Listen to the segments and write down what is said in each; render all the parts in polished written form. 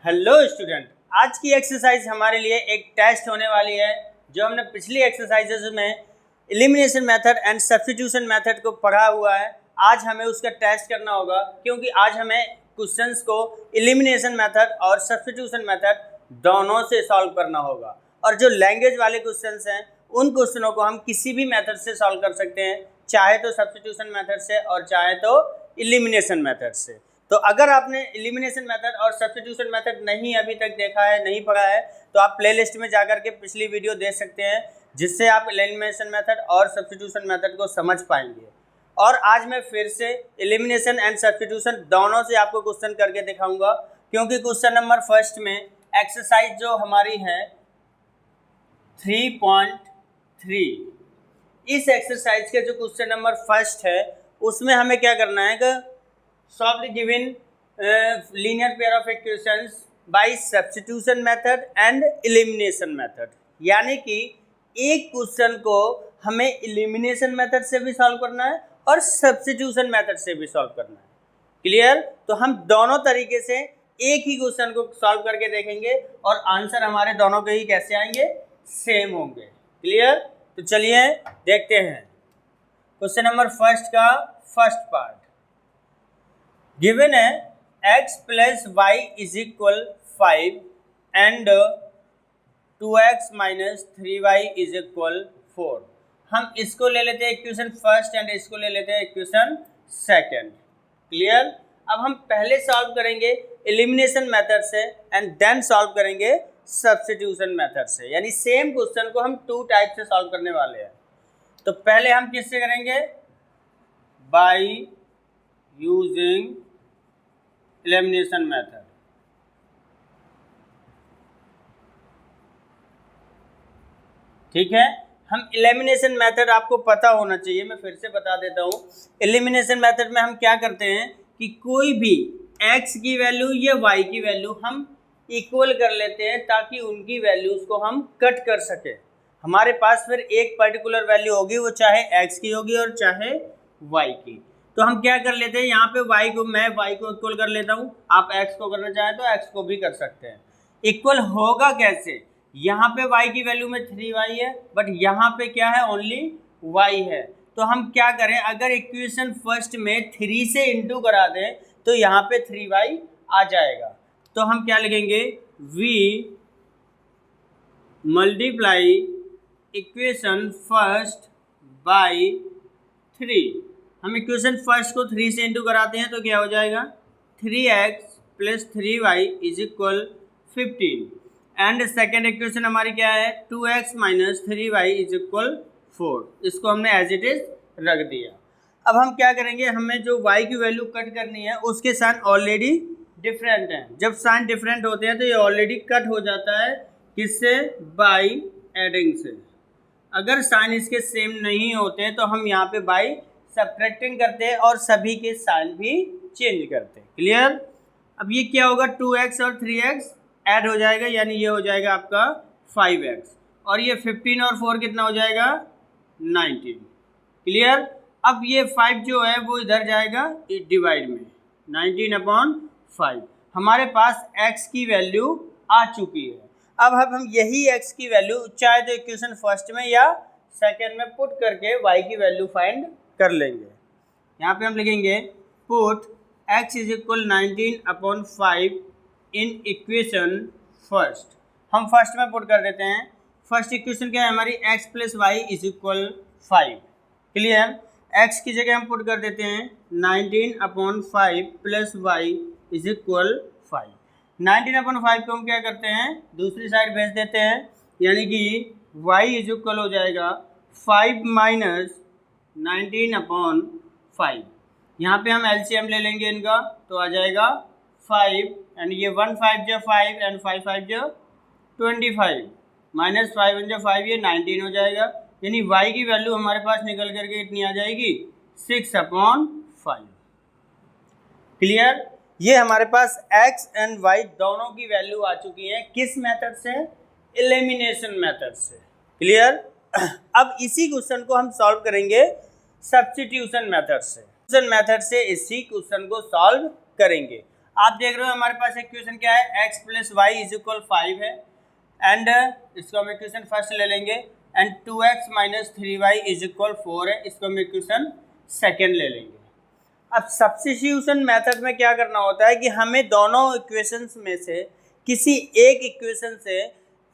Hello student, आज की exercise हमारे लिए एक टेस्ट होने वाली है। जो हमने पिछली एक्सरसाइजेज में elimination method and substitution method को पढ़ा हुआ है, आज हमें उसका टेस्ट करना होगा, क्योंकि आज हमें क्वेश्चंस को एलिमिनेशन मेथड और सब्स्टिट्यूशन मेथड दोनों से सॉल्व करना होगा। और जो लैंग्वेज वाले क्वेश्चंस हैं उन क्वेश्चनों को हम किसी भी मेथड से सॉल्व कर सकते हैं, चाहे तो सब्स्टिट्यूशन मेथड से और चाहे तो एलिमिनेशन मेथड से। तो अगर आपने एलिमिनेशन मेथड और सब्स्टिट्यूशन मेथड नहीं अभी तक देखा है, नहीं पढ़ा है, तो आप प्लेलिस्ट में जाकर के पिछली वीडियो देख सकते हैं, जिससे आप एलिमिनेशन मेथड और सब्स्टिट्यूशन मेथड को समझ पाएंगे। और आज मैं फिर से एलिमिनेशन एंड सब्स्टिट्यूशन दोनों से आपको क्वेश्चन करके दिखाऊंगा, क्योंकि क्वेश्चन नंबर फर्स्ट में एक्सरसाइज जो हमारी है 3.3, इस एक्सरसाइज के जो क्वेश्चन नंबर फर्स्ट है उसमें हमें क्या करना है कि solve the given linear pair of equations by substitution method and elimination method। यानी कि एक क्वेश्चन को हमें एलिमिनेशन मेथड से भी सॉल्व करना है और सब्स्टिट्यूशन मेथड से भी सॉल्व करना है। क्लियर? तो हम दोनों तरीके से एक ही क्वेश्चन को सॉल्व करके देखेंगे और आंसर हमारे दोनों के ही कैसे आएंगे, सेम होंगे। क्लियर? तो चलिए देखते हैं क्वेश्चन नंबर फर्स्ट का फर्स्ट पार्ट। गिवन है x plus y is equal 5 and 2x minus 3y is equal 4। हम इसको ले लेते हैं इक्वेशन फर्स्ट एंड इसको ले लेते हैं इक्वेशन सेकंड। क्लियर? अब हम पहले सॉल्व करेंगे एलिमिनेशन मेथड से एंड देन सॉल्व करेंगे सब्स्टिट्यूशन मेथड से, यानी सेम क्वेश्चन को हम टू टाइप से सॉल्व करने वाले हैं। तो पहले हम किससे करेंगे? By using elimination method. ठीक है, हम एलिमिनेशन मेथड आपको पता होना चाहिए, मैं फिर से बता देता हूँ। एलिमिनेशन मेथड में हम क्या करते हैं कि कोई भी x की वैल्यू या y की वैल्यू हम इक्वल कर लेते हैं, ताकि उनकी वैल्यूज़ को हम कट कर सके। हमारे पास फिर एक पर्टिकुलर वैल्यू होगी, वो चाहे x की होगी और चाहे y की। तो हम क्या कर लेते हैं, यहाँ पे मैं y को इक्वल कर लेता हूँ, आप x को करना चाहें तो x को भी कर सकते हैं। इक्वल होगा कैसे? यहाँ पे y की वैल्यू में 3y है, बट यहाँ पे क्या है, ओनली y है। तो हम क्या करें, अगर इक्वेशन फर्स्ट में 3 से इंटू करा दें तो यहाँ पे 3y आ जाएगा। तो हम क्या लिखेंगे, v multiply equation first by 3। हम इक्वेशन फर्स्ट को 3 से इंटू कराते हैं तो क्या हो जाएगा, 3x plus 3y is equal 15। And second equation हमारी क्या है, 2x minus 3y is equal 4। इसको हमने एज इट इज रख दिया। अब हम क्या करेंगे, हमें जो y की वैल्यू कट करनी है उसके साइन ऑलरेडी डिफरेंट हैं। जब साइन डिफरेंट होते हैं तो ये ऑलरेडी कट हो जाता है, किससे? बाई एडिंग से। अगर साइन इसके सेम नहीं होते हैं तो हम यहाँ पे बाई सब्ट्रैक्टिंग करते हैं और सभी के साइन भी चेंज करते हैं। क्लियर? अब ये क्या होगा, 2x और 3x ऐड हो जाएगा, यानी ये हो जाएगा आपका 5x, और ये 15 और 4 कितना हो जाएगा, 19। क्लियर? अब ये 5 जो है वो इधर जाएगा डिवाइड में, 19/5। हमारे पास x की वैल्यू आ चुकी है। अब हम यही x की वैल्यू चाहे तो इक्वेशन फर्स्ट में या सेकेंड में पुट करके y की वैल्यू फाइंड कर लेंगे। यहाँ पे हम लिखेंगे put x is equal 19/5 in equation first. हम फर्स्ट में पुट कर देते हैं। फर्स्ट इक्वेशन क्या है हमारी, x plus y is equal 5। Clear? x की जगह हम पुट कर देते हैं 19/5 प्लस वाई इज इक्वल 5। 19/5 को हम क्या करते हैं, दूसरी साइड भेज देते हैं, यानी कि y इज इक्वल हो जाएगा 5 माइनस 19/5। यहाँ पे हम एलसीएम ले लेंगे इनका, तो आ जाएगा 5 एंड ये 1 5 जो 5 एंड 5 5 जो 25 माइनस 5 1 जो 5, ये 19 हो जाएगा। यानी y की वैल्यू हमारे पास निकल करके कितनी आ जाएगी, 6/5। क्लियर? ये हमारे पास x एंड y दोनों की वैल्यू आ चुकी है, किस मेथड से? एलिमिनेशन मेथड से। क्लियर? अब इसी क्वेश्चन को हम सॉल्व करेंगे सब्स्टिट्यूशन मेथड से। मेथड से इसी क्वेश्चन को सॉल्व करेंगे। आप देख रहे हो हमारे पास इक्वेशन क्या है, x plus y is equal 5 है, एंड इसको हम इक्वेशन फर्स्ट ले लेंगे, and 2x minus 3y is equal 4 है, इसको हम इक्वेशन सेकेंड ले लेंगे। अब सब्स्टिट्यूशन मेथड में क्या करना होता है कि हमें दोनों इक्वेशंस में से किसी एक इक्वेशन से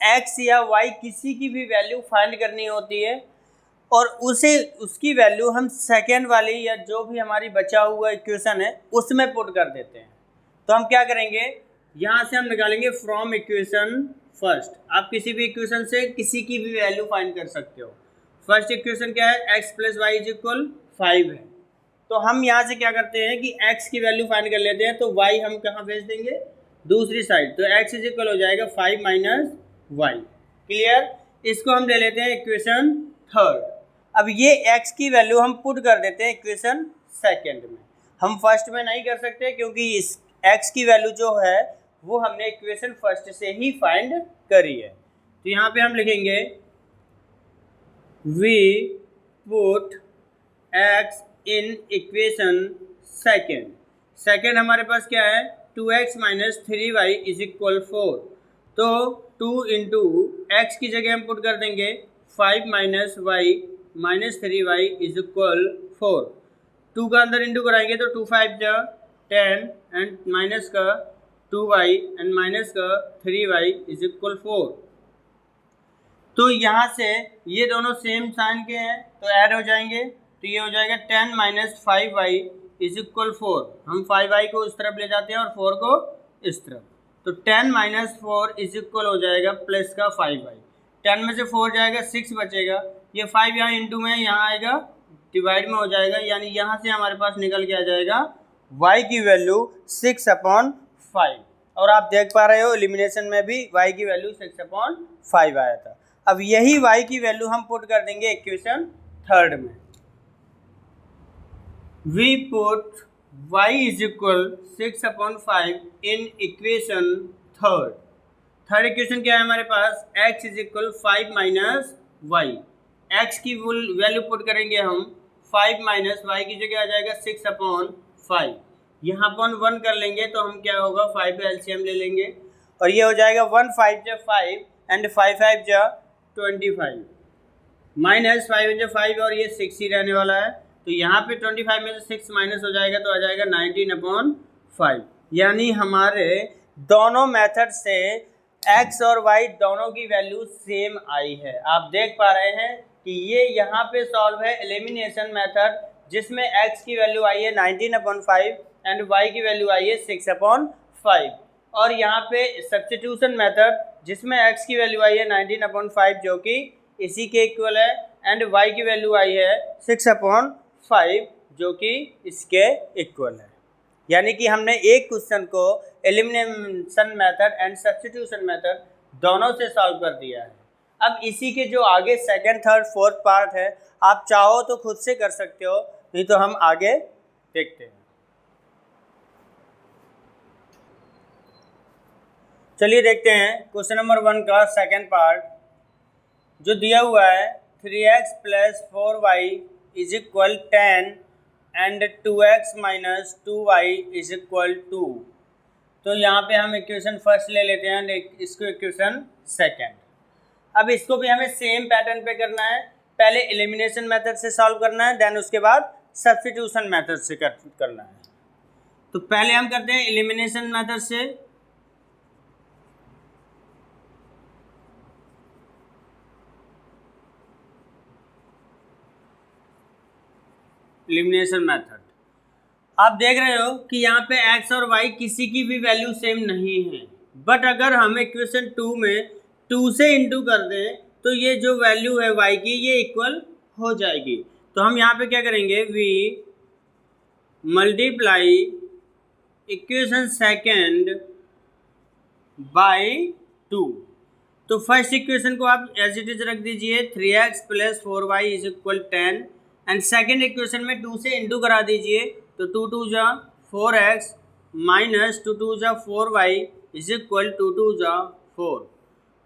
x या y किसी की भी वैल्यू फाइंड करनी होती है, और उसकी वैल्यू हम सेकेंड वाली या जो भी हमारी बचा हुआ इक्वेशन है उसमें पुट कर देते हैं। तो हम क्या करेंगे, यहाँ से हम निकालेंगे फ्रॉम इक्वेशन फर्स्ट। आप किसी भी इक्वेशन से किसी की भी वैल्यू फाइंड कर सकते हो। फर्स्ट इक्वेशन क्या है, x plus y is equal 5 है, तो हम यहाँ से क्या करते हैं कि x की वैल्यू फाइंड कर लेते हैं, तो y हम कहाँ भेज देंगे, दूसरी साइड, तो x इज इक्वल हो जाएगा 5 माइनस वाई। क्लियर, इसको हम ले लेते हैं इक्वेशन थर्ड। अब ये x की वैल्यू हम पुट कर देते हैं इक्वेशन सेकेंड में। हम फर्स्ट में नहीं कर सकते क्योंकि इस x की वैल्यू जो है वो हमने इक्वेशन फर्स्ट से ही फाइंड करी है। तो यहाँ पे हम लिखेंगे we put x in equation second. Second हमारे पास क्या है, 2x minus 3y is equal 4, तो 2 इंटू एक्स की जगह हम पुट कर देंगे 5 minus y minus 3y is equal 4। 2 का अंदर इंटू कराएंगे तो 2 5 जा 10 एंड माइनस का 2y एंड माइनस का 3y इज इक्वल 4। तो यहाँ से ये दोनों सेम साइन के हैं तो ऐड हो जाएंगे, तो ये हो जाएगा 10 माइनस 5y इज इक्वल 4। हम 5y को इस तरफ ले जाते हैं और 4 को इस तरफ, तो 10 माइनस 4 इज इक्वल हो जाएगा प्लस का 5y। 10 में से 4 जाएगा 6 बचेगा, ये 5 यहाँ इंटू में यहाँ आएगा डिवाइड में हो जाएगा, यानी यहाँ से हमारे पास निकल के आ जाएगा y की वैल्यू 6/5। और आप देख पा रहे हो एलिमिनेशन में भी y की वैल्यू 6/5 आया था। अब यही y की वैल्यू हम पुट कर देंगे इक्वेशन थर्ड में। We put y is equal 6/5 in equation third. Third equation क्या है हमारे पास, x is equal 5 minus y. x की वैल्यू पुट करेंगे हम 5 माइनस वाई की जगह आ जाएगा 6/5। यहाँ अपन 1 कर लेंगे तो हम क्या होगा 5 का एलसीएम ले लेंगे और ये हो जाएगा 1 5 जा 5 एंड 5 5 जा 25 माइनस 5 जा 5 और ये 6 ही रहने वाला है, तो यहाँ पे 25 में से 6 माइनस हो जाएगा तो आ जाएगा 19/5। यानी हमारे दोनों मेथड से x और y दोनों की वैल्यू सेम आई है। आप देख पा रहे हैं कि ये यहाँ पे सॉल्व है एलिमिनेशन मेथड, जिसमें x की वैल्यू आई है 19/5 एंड y की वैल्यू आई है 6/5, और यहाँ पे सब्स्टिट्यूशन मेथड जिसमें x की वैल्यू आई है 19/5 जो कि इसी के इक्वल है, एंड y की वैल्यू आई है 6/5 जो कि इसके इक्वल है। यानी कि हमने एक क्वेश्चन को elimination method and substitution method दोनों से सॉल्व कर दिया है। अब इसी के जो आगे सेकंड थर्ड फोर्थ पार्ट है, आप चाहो तो खुद से कर सकते हो, नहीं तो हम आगे देखते हैं। चलिए देखते हैं क्वेश्चन नंबर 1 का सेकंड पार्ट जो दिया हुआ है। 3x plus 4y is equal 10 and 2x minus 2y is equal 2। तो यहाँ पे हम इक्वेशन फर्स्ट ले लेते हैं, इसको इक्वेशन सेकंड। अब इसको भी हमें सेम पैटर्न पे करना है, पहले एलिमिनेशन मेथड से सॉल्व करना है, देन उसके बाद सब्स्टिट्यूशन मेथड से करना है। तो पहले हम करते हैं एलिमिनेशन मेथड से। एलिमिनेशन मेथड, आप देख रहे हो कि यहाँ पे x और y किसी की भी वैल्यू सेम नहीं है, बट अगर हम इक्वेशन 2 में 2 से इंटू कर दें तो ये जो वैल्यू है y की ये इक्वल हो जाएगी। तो हम यहाँ पे क्या करेंगे, we multiply equation second by 2। तो फर्स्ट इक्वेशन को आप एज इट इज रख दीजिए, 3x plus 4y is equal 10 and second equation में 2 से इंटू करा दीजिए, तो 2 2 जा 4x माइनस 2 2 जा 4y इज इक्वल 2 2 जा 4।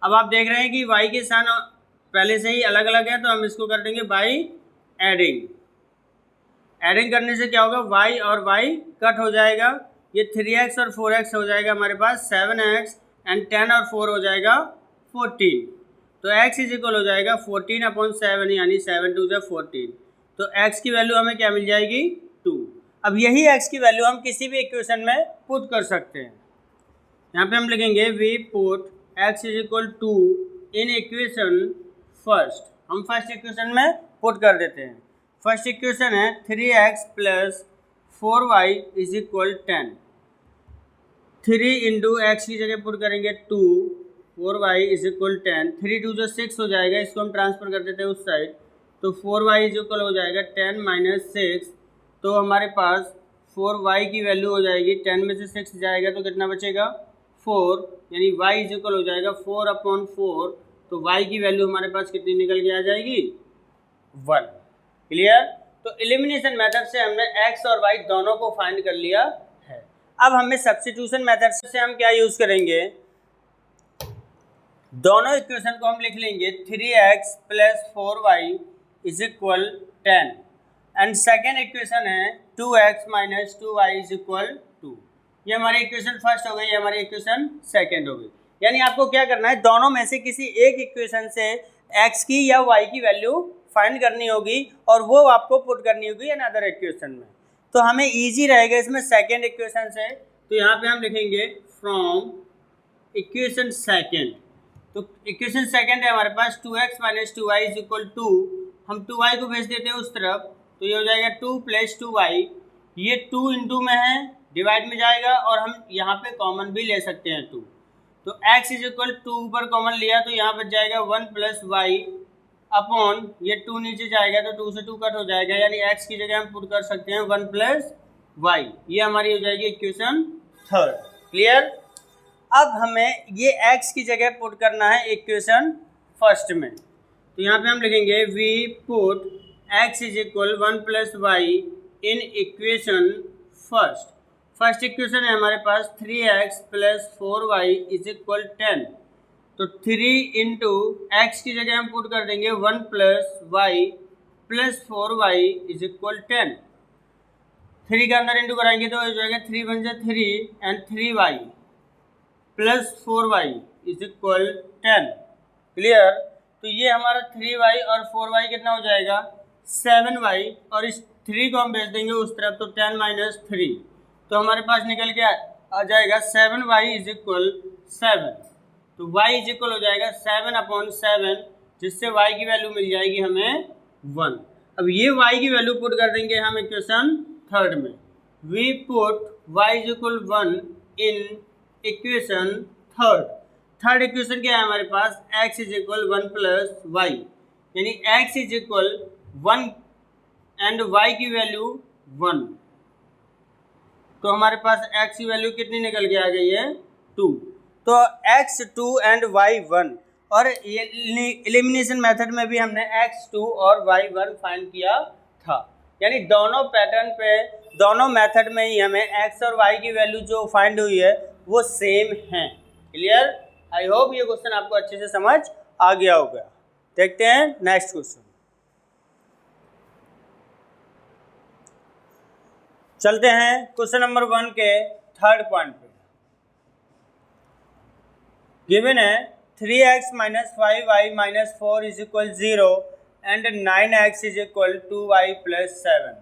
अब आप देख रहे हैं कि y के साइन पहले से ही अलग अलग है, तो हम इसको कर देंगे बाई एडिंग। एडिंग करने से क्या होगा, y और y कट हो जाएगा, ये 3x और 4x हो जाएगा हमारे पास 7x एंड 10 और 4 हो जाएगा 14। तो x इज इक्वल हो जाएगा 14/7 यानी 7 2 = 14। तो x की वैल्यू हमें क्या मिल जाएगी 2। अब यही x की वैल्यू हम किसी भी इक्वेशन में पुट कर सकते हैं। यहाँ पे हम लिखेंगे we put x is equal to in equation first. हम फर्स्ट इक्वेशन में पुट कर देते हैं। फर्स्ट इक्वेशन है 3x + 4y is equal 10। 3 into x की जगह पुट करेंगे 2, 4y इज इक्वल 10। 3 2 = 6 हो जाएगा, इसको हम ट्रांसफर कर देते हैं उस साइड। तो 4y इज इक्वल हो जाएगा 10 - 6। तो हमारे पास 4y की वैल्यू हो जाएगी, 10 में से 6 जाएगा तो कितना बचेगा 4, यानी y इज इक्वल हो जाएगा 4/4। तो y की वैल्यू हमारे पास कितनी निकल के आ जाएगी 1। क्लियर। तो एलिमिनेशन मेथड से हमने x और y दोनों को फाइंड कर लिया है। अब हमें सब्स्टिट्यूशन मेथड से हम क्या यूज़ करेंगे, दोनों इक्वेशन को हम लिख लेंगे 3x + 4y is equal 10 and second equation है 2x - 2y इज इक्वल 2। ये हमारी इक्वेशन फर्स्ट हो गई, ये हमारी इक्वेशन सेकेंड हो गई। यानी आपको क्या करना है, दोनों में से किसी एक इक्वेशन से x की या y की वैल्यू फाइंड करनी होगी और वो आपको पुट करनी होगी अनदर इक्वेशन में। तो हमें इजी रहेगा इसमें सेकेंड इक्वेशन से। तो यहाँ पे हम लिखेंगे फ्रॉम इक्वेशन सेकेंड। तो इक्वेशन सेकेंड है हमारे पास 2x - 2y इज इक्वल 2। हम 2y को भेज देते हैं उस तरफ, तो ये हो जाएगा 2 + 2y। ये 2 इंटू में है, डिवाइड में जाएगा और हम यहाँ पे कॉमन भी ले सकते हैं 2। तो x इज इक्वल 2 ऊपर कॉमन लिया तो यहाँ बच जाएगा 1 + y अपॉन ये 2 नीचे जाएगा तो 2 से 2 कट हो जाएगा, यानी x की जगह हम पुट कर सकते हैं 1 + y। ये हमारी हो जाएगी इक्वेशन थर्ड। क्लियर। अब हमें ये x की जगह पुट करना है इक्वेशन फर्स्ट में। तो यहाँ पे हम लिखेंगे we put x is equal 1 + y in equation first. First equation है हमारे पास 3x + 4y इज इक्वल 10। तो 3 इंटू एक्स की जगह हम पुट कर देंगे 1 + y + 4y इज इक्वल 10। 3 के अंदर इंटू कराएंगे तो हो जाएगा 3 × 1 = 3 and 3y + 4y is equal 10। Clear. तो ये हमारा 3y और 4y कितना हो जाएगा 7y, और इस 3 को हम भेज देंगे उस तरफ तो 10 - 3। तो हमारे पास निकल के आ जाएगा 7y इज इक्वल 7। तो y इज इक्वल हो जाएगा 7/7, जिससे y की वैल्यू मिल जाएगी हमें 1। अब ये y की वैल्यू पुट कर देंगे हम इक्वेशन थर्ड में। We put y is equal 1 in equation third. Third equation क्या है हमारे पास, x इज इक्वल 1 + y, यानी x is equal 1 and y की वैल्यू 1। तो हमारे पास x की वैल्यू कितनी निकल के आ गई है 2। तो x 2 एंड y 1, और एलिमिनेशन मेथड में भी हमने x 2 और y 1 फाइंड किया था। यानी दोनों पैटर्न पे, दोनों मेथड में ही हमें x और y की वैल्यू जो फाइंड हुई है वो सेम है। क्लियर। आई होप ये क्वेश्चन आपको अच्छे से समझ आ गया होगा। देखते हैं नेक्स्ट क्वेश्चन। चलते हैं क्वेश्चन नंबर 1 के थर्ड पॉइंट पे। गिवन है 3x - 5y - 4 is equal 0 and 9x is equal 2y + 7।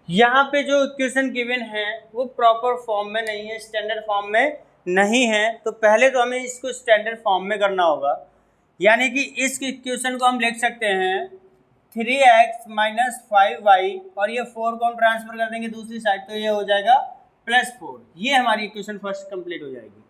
यहाँ पे जो इक्वेशन गिवन है वो प्रॉपर फॉर्म में नहीं है, स्टैंडर्ड फॉर्म में नहीं है। तो पहले तो हमें इसको स्टैंडर्ड फॉर्म में करना होगा, यानी कि इस इक्वेशन को हम लिख सकते हैं 3x - 5y और ये 4 को हम ट्रांसफर कर देंगे दूसरी साइड तो ये हो जाएगा +4। ये हमारी इक्वेशन फर्स्ट कंप्लीट हो जाएगी।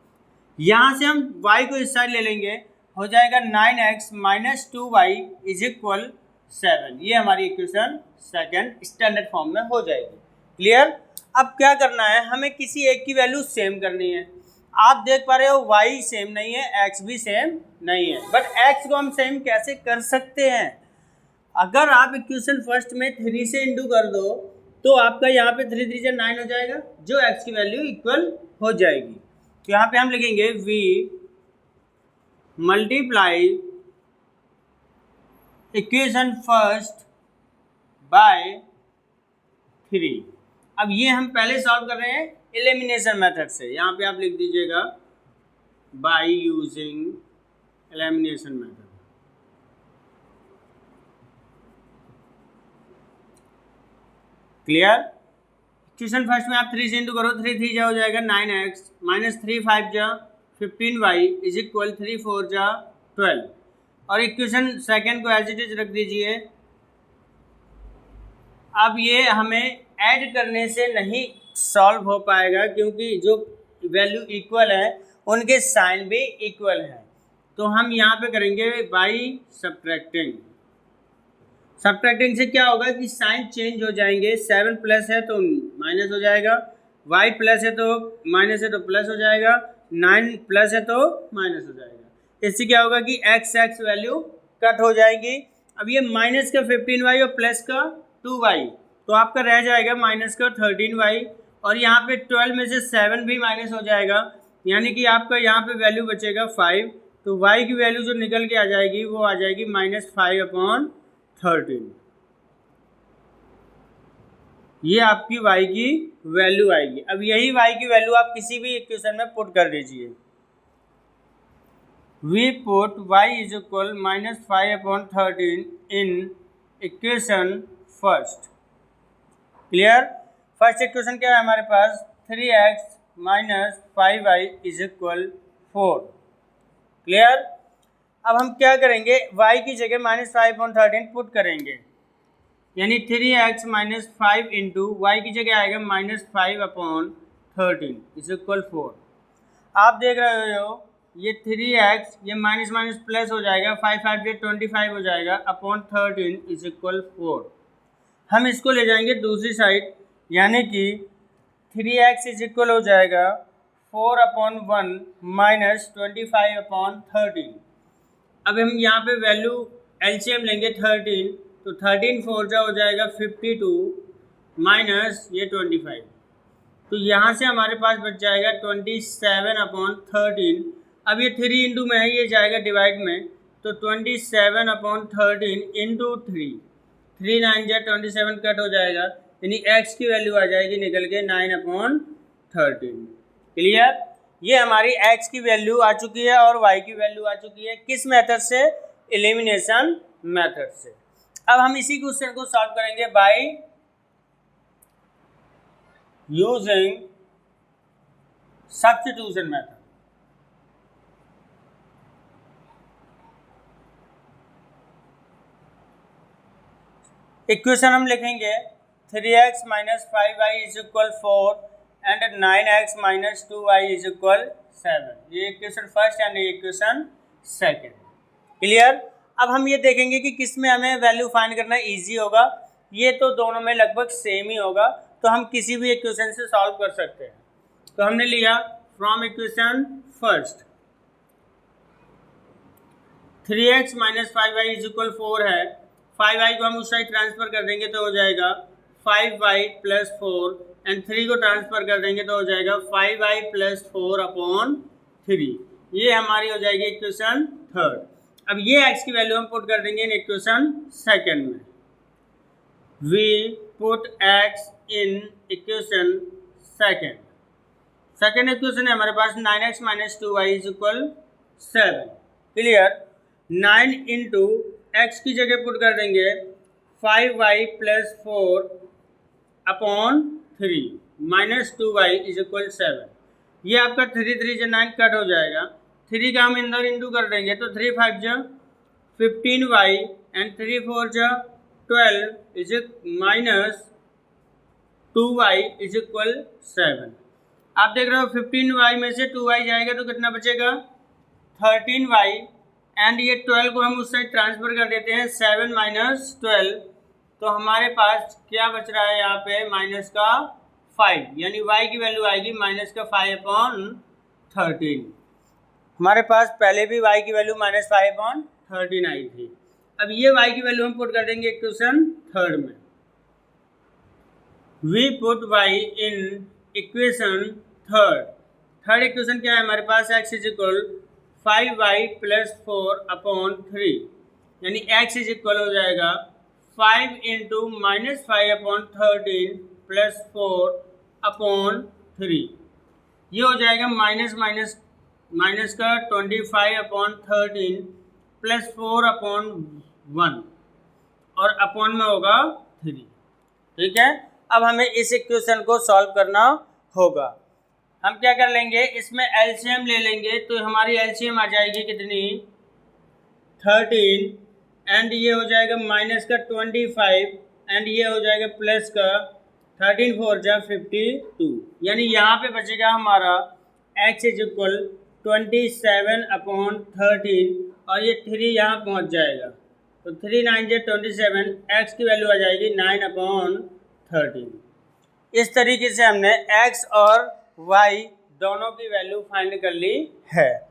यहाँ से हम y को इस साइड ले लेंगे, हो जाएगा 9x - 2y इज इक्वल 7। ये हमारी इक्वेशन सेकंड स्टैंडर्ड फॉर्म में हो जाएगी। क्लियर। अब क्या करना है, हमें किसी एक की वैल्यू सेम करनी है। आप देख पा रहे हो y सेम नहीं है, x भी सेम नहीं है, बट x को हम सेम कैसे कर सकते हैं। अगर आप इक्वेशन फर्स्ट में 3 से इंटू कर दो तो आपका यहाँ पे 3 3 = 9 हो जाएगा, जो x की वैल्यू इक्वल हो जाएगी। तो यहाँ पे हम लिखेंगे we multiply equation first by 3। अब ये हम पहले सॉल्व कर रहे हैं एलिमिनेशन मेथड से। यहाँ पे आप लिख दीजिएगा by using elimination method. Clear? Equation first में आप 3 से इंटू करो, 3 3 जा हो जाएगा 9x माइनस 3 5 जा 15y इज इक्वल 3 4 जा 12। और इक्वेशन सेकंड को एज इट इज रख दीजिए। अब ये हमें ऐड करने से नहीं सॉल्व हो पाएगा क्योंकि जो वैल्यू इक्वल है उनके साइन भी इक्वल है, तो हम यहाँ पे करेंगे बाय सब्ट्रैक्टिंग। सब्ट्रैक्टिंग से क्या होगा कि साइन चेंज हो जाएंगे। 7 प्लस है तो माइनस हो जाएगा, y प्लस है तो माइनस है तो प्लस हो जाएगा, 9 प्लस है तो माइनस हो जाएगा। इससे क्या होगा कि x वैल्यू कट हो जाएगी। अब ये माइनस का 15y और प्लस का 2y, तो आपका रह जाएगा माइनस का 13y, और यहाँ पे 12 में से 7 भी माइनस हो जाएगा, यानी कि आपका यहाँ पे वैल्यू बचेगा 5। तो y की वैल्यू जो निकल के आ जाएगी वो आ जाएगी -5/13। ये आपकी y की वैल्यू आएगी। अब यही y की वैल्यू आप किसी भी इक्वेशन में पुट कर दीजिए। We put y is equal -5/13 in equation first. Clear? First equation क्या है हमारे पास? 3x minus 5y is equal 4। Clear? अब हम क्या करेंगे, y की जगह -5/13 पुट करेंगे, यानी 3x माइनस 5 इंटू वाई की जगह आएगा -5/13 इज इक्वल 4। आप देख रहे हो ये 3x ये माइनस माइनस प्लस हो जाएगा, 5 5 से 25 हो जाएगा अपॉन 13 इज इक्वल 4। हम इसको ले जाएंगे दूसरी साइड, यानी कि 3x इज इक्वल हो जाएगा 4/1 माइनस 25/13। अब हम यहाँ पे वैल्यू एलसीएम लेंगे 13, तो 13 4 जा हो जाएगा 52 माइनस ये 25, तो यहाँ से हमारे पास बच जाएगा 27/13। अब ये 3 इंटू में है, ये जाएगा डिवाइड में, तो 27/13 इंटू 3 9 जा 27 कट हो जाएगा, यानी x की वैल्यू आ जाएगी निकल के 9/13। क्लियर? ये हमारी x की वैल्यू आ चुकी है और y की वैल्यू आ चुकी है। किस मेथड से? एलिमिनेशन मेथड से। अब हम इसी क्वेश्चन को सॉल्व करेंगे by using substitution method. Equation हम लिखेंगे 3x minus 5y is equal 4 and 9x minus 2y is equal 7। ये इक्वेशन फर्स्ट एंड ये इक्वेशन सेकेंड। क्लियर? अब हम ये देखेंगे कि किस में हमें वैल्यू फाइंड करना इजी होगा। ये तो दोनों में लगभग सेम ही होगा, तो हम किसी भी इक्वेशन से सॉल्व कर सकते हैं। तो हमने लिया from equation first 3x minus 5y is equal 4 है, 5y को हम उस साइड ट्रांसफर कर देंगे तो हो जाएगा 5y प्लस 4 एंड 3 को ट्रांसफर कर देंगे तो हो जाएगा 5y प्लस 4/3। ये हमारी हो जाएगी इक्वेशन थर्ड। अब ये x की वैल्यू हम पुट कर देंगे इन इक्वेशन सेकेंड में। We put x in equation second. Second equation है हमारे पास 9x minus 2y is equal 7। Clear? 9 into x की जगह पुट कर देंगे 5y plus 4/3 minus 2y is equal 7। ये आपका 3 3 से 9 कट हो जाएगा, 3 का हम इंदर इंटू कर देंगे तो 3 5 जा 15y एंड 3 4 जा 12 is minus 2y is equal 7। आप देख रहे हो 15y में से 2y जाएगा तो कितना बचेगा 13y एंड ये 12 को हम उस साइड ट्रांसफर कर देते हैं 7 माइनस 12, तो हमारे पास क्या बच रहा है यहाँ पे माइनस का 5, यानी y की वैल्यू आएगी माइनस का 5/13। हमारे पास पहले भी y की वैल्यू माइनस 5/13 आई थी। अब ये y की वैल्यू हम पुट कर देंगे इक्वेशन थर्ड में। We put y in equation third equation क्या है हमारे पास x is equal 5y plus 4/3, यानी x इज इक्वल हो जाएगा 5 इंटू माइनस 5/13 प्लस 4/3, ये हो जाएगा माइनस माइनस माइनस का 25/13 प्लस 4/1 और अपॉन में होगा 3। ठीक है, अब हमें इस इक्वेशन को सॉल्व करना होगा। हम क्या कर लेंगे, इसमें एलसीएम ले लेंगे, तो हमारी एलसीएम आ जाएगी कितनी 13 एंड ये हो जाएगा माइनस का 25 एंड ये हो जाएगा प्लस का 13 4 जा 52, यानी यहाँ पे बचेगा हमारा x इज इक्वल 27/13 और ये 3 यहाँ पहुँच जाएगा, तो 3 9 जा 27, x की वैल्यू आ जाएगी 9/13। इस तरीके से हमने x और y दोनों की वैल्यू फाइंड कर ली है।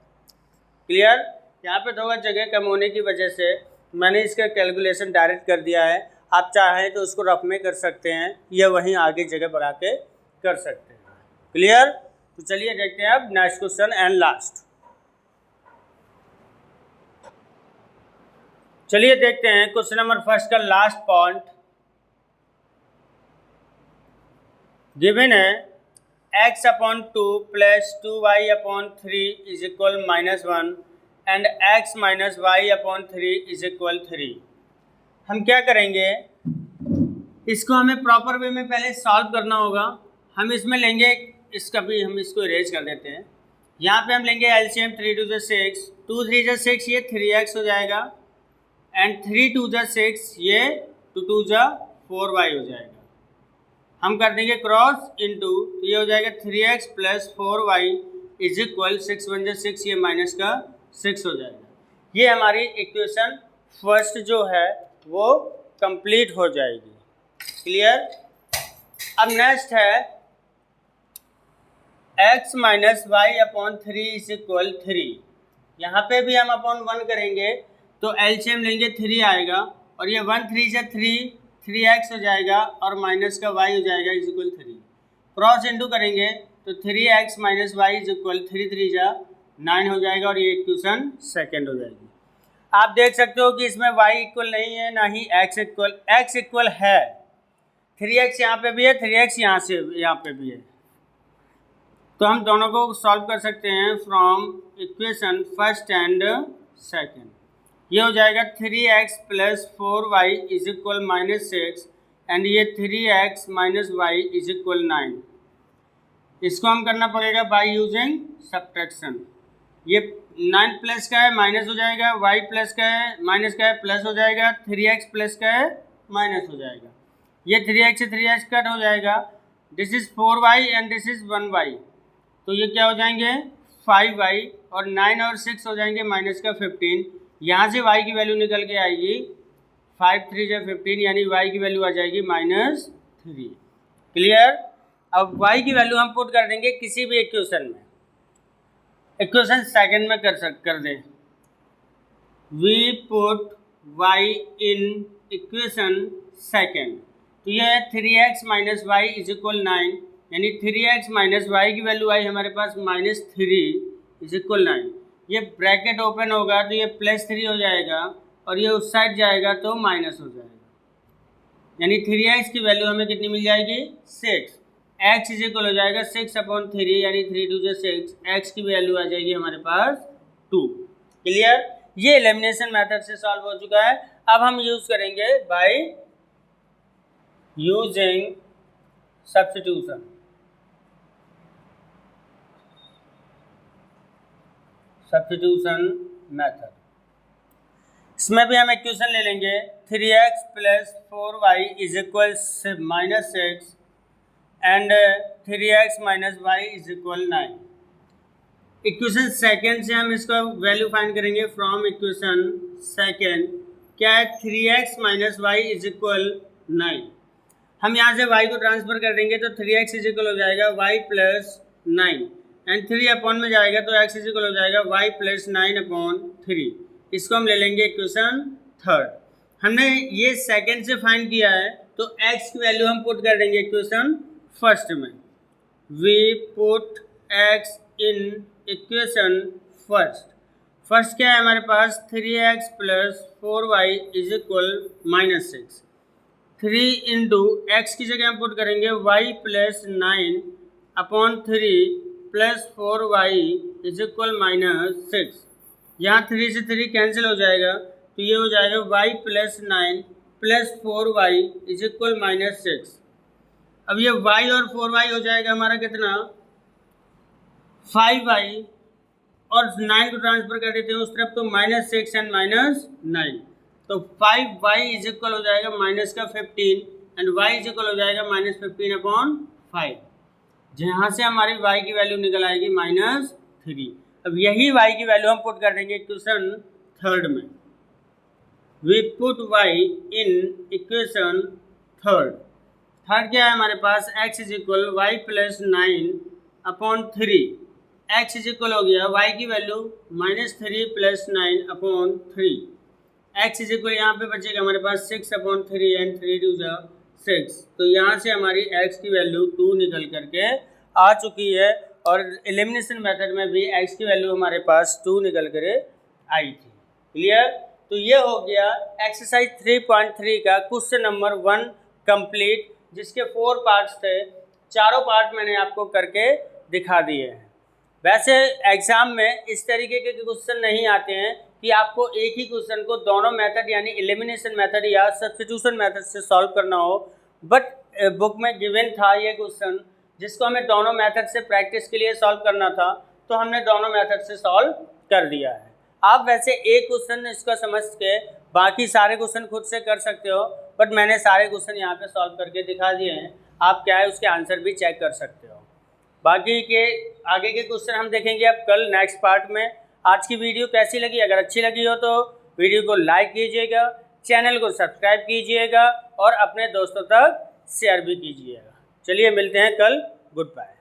क्लियर, यहाँ पे थोड़ा जगह कम होने की वजह से मैंने इसका कैलकुलेशन डायरेक्ट कर दिया है। आप चाहें तो उसको रफ में कर सकते हैं या वहीं आगे जगह बढ़ा के कर सकते हैं। क्लियर, तो चलिए देखते हैं अब नेक्स्ट क्वेश्चन एंड लास्ट। चलिए देखते हैं क्वेश्चन नंबर फर्स्ट का लास्ट पॉइंट। गिवन है x/2 plus 2y/3 is equal -1 and x minus y/3 is equal 3। हम क्या करेंगे, इसको हमें प्रॉपर वे में पहले सॉल्व करना होगा। हम इसमें लेंगे, इसका भी हम इसको इरेज कर देते हैं। यहाँ पे हम लेंगे एलसीएम 3 2 6, 2 3 6, ये 3x हो जाएगा एंड 3 2 6, ये 2 2 4y हो जाएगा। हम कर देंगे क्रॉस इनटू, तो ये हो जाएगा 3x plus 4y is equal 6 1 6, ये माइनस का 6 हो जाएगा। ये हमारी इक्वेशन फर्स्ट जो है वो कंप्लीट हो जाएगी। क्लियर, अब नेक्स्ट है x minus y/3 is equal 3। यहाँ पे भी हम अपॉन 1 करेंगे तो एलसीएम लेंगे 3 आएगा और ये 1 3 से 3x हो जाएगा और माइनस का y हो जाएगा इज इक्वल 3। क्रॉस इनटू करेंगे तो 3x minus y is equal 3 3 जा 9 हो जाएगा और ये इक्वेशन सेकेंड हो जाएगी। आप देख सकते हो कि इसमें y इक्वल नहीं है, ना ही x इक्वल है। 3x यहाँ पे भी है, 3x यहाँ पे भी है, तो हम दोनों को सॉल्व कर सकते हैं from equation first and second. ये हो जाएगा 3x plus 4y is equal -6 and ये 3x minus y is equal 9। इसको हम करना पड़ेगा बाय यूजिंग सब्ट्रैक्शन। ये 9 प्लस का है माइनस हो जाएगा, y प्लस का है माइनस का है प्लस हो जाएगा, 3x प्लस का है माइनस हो जाएगा। ये 3x से 3x कट हो जाएगा, this is 4y and this is 1y, तो ये क्या हो जाएंगे 5y और 9 और 6 हो जाएंगे माइनस का 15। यहाँ से y की वैल्यू निकल के आएगी 5 3 जा 15, यानी y की वैल्यू आ जाएगी -3। क्लियर, अब y की वैल्यू हम पुट कर देंगे किसी भी इक्वेशन में। इक्वेशन सेकंड में कर दें, we put y in equation second, तो यह है 3x minus y is equal 9, यानी 3x माइनस y की वैल्यू आई हमारे पास -3 इज इक्वल 9। ये ब्रैकेट ओपन होगा तो ये +3 हो जाएगा और ये उस साइड जाएगा तो माइनस हो जाएगा, यानी 3x की वैल्यू हमें कितनी मिल जाएगी 6। x इज इक्वल हो जाएगा 6/3, यानी 3 2 6, x की वैल्यू आ जाएगी हमारे पास 2। क्लियर, ये एलिमिनेशन मेथड से सॉल्व हो चुका है। अब हम यूज करेंगे by using substitution. Substitution method, इसमें भी हम इक्वेशन ले लेंगे 3x plus 4y is equal -6 and 3x minus y is equal 9। Equation second से हम इसका वैल्यू फाइंड करेंगे फ्रॉम इक्वेशन सेकेंड। क्या है 3x minus y is equal 9। हम यहाँ से y को ट्रांसफर कर देंगे तो 3x इज इक्वल हो जाएगा y प्लस 9 एंड 3 अपॉन में जाएगा तो x इज इक्वल हो जाएगा y प्लस 9/3। इसको हम ले लेंगे इक्वेशन थर्ड। हमने ये सेकंड से फाइंड किया है तो x की वैल्यू हम पुट कर देंगे इक्वेशन फर्स्ट में। We put x in equation first क्या है हमारे पास 3x plus 4y is equal -6। 3 into x की जगह हम पुट करेंगे y plus 9/3 plus 4y is equal -6। यहाँ 3 से 3 कैंसिल हो जाएगा, तो ये हो जाएगा y plus 9 plus 4y is equal -6। अब ये y और 4y हो जाएगा हमारा कितना, 5y, और 9 को ट्रांसफर कर देते हैं उस तरफ, तो -6 एंड -9, तो 5y इज इक्वल हो जाएगा माइनस का 15 एंड y इज इक्वल हो जाएगा -15/5। जहाँ से हमारी y की वैल्यू निकल आएगी -3। अब यही y की वैल्यू हम पुट कर देंगे इक्वेशन थर्ड में। We put y in equation third क्या है हमारे पास, x is equal y plus 9/3, x is equal हो गया y की value -3 plus 9/3, x is equal यहाँ पे बचेगा हमारे पास 6/3 एंड 3 2 6, तो यहाँ से हमारी x की वैल्यू 2 निकल करके आ चुकी है, और एलिमिनेशन मेथड में भी x की वैल्यू हमारे पास 2 निकल कर आई थी। क्लियर? तो ये हो गया एक्सरसाइज 3.3 का क्वेश्चन नंबर 1 कंप्लीट, जिसके 4 पार्ट्स थे। चारों पार्ट मैंने आपको करके दिखा दिए हैं। वैसे एग्ज़ाम में इस तरीके के क्वेश्चन नहीं आते हैं कि आपको एक ही क्वेश्चन को दोनों मेथड यानी एलिमिनेशन मेथड या सब्स्टिट्यूशन मेथड से सॉल्व करना हो, बट बुक में गिवन था ये क्वेश्चन जिसको हमें दोनों मेथड से प्रैक्टिस के लिए सॉल्व करना था, तो हमने दोनों मेथड से सॉल्व कर दिया है। आप वैसे एक क्वेश्चन इसका समझ के बाकी सारे क्वेश्चन खुद से कर सकते हो, बट मैंने सारे क्वेश्चन यहाँ पे सॉल्व करके दिखा दिए हैं। आप क्या है उसके आंसर भी चेक कर सकते हो। बाकी के आगे के क्वेश्चन हम देखेंगे अब कल नेक्स्ट पार्ट में। आज की वीडियो कैसी लगी? अगर अच्छी लगी हो तो वीडियो को लाइक कीजिएगा, चैनल को सब्सक्राइब कीजिएगा और अपने दोस्तों तक शेयर भी कीजिएगा। चलिए मिलते हैं कल। Good bye.